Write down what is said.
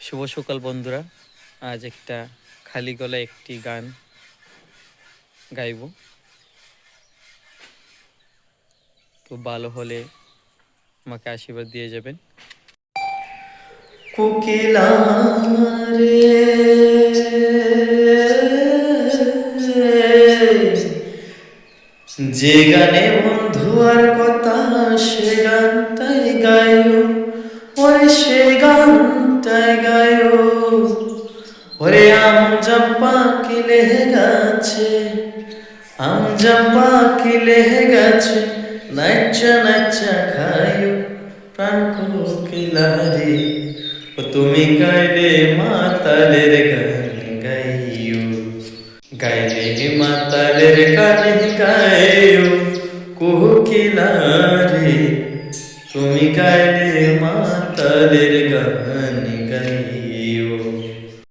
শুভ সকাল বন্ধুরা। আজ একটা খালি গলায় একটি গান গাইব। খুব ভালো হলে আমাকে আশীর্বাদ দিয়ে যাবেন। কোকিলা রে যে গানে বন্ধু আর কথা সে গানটাই গায়ো, ওরে সে গানটাই গায়ো। ওরে আম জম্পা কিলে গাছে, আম জম্পা কিলে গাছে, নাচা নাচা খায়ো প্রাণ কোকিলা রে। ও তুমি গাইলে মাতালের গান গাইও, গাইলে মাতালের গান গাইও কোকিলা রে। তুমি গাইলে মাতালের গান গাইও।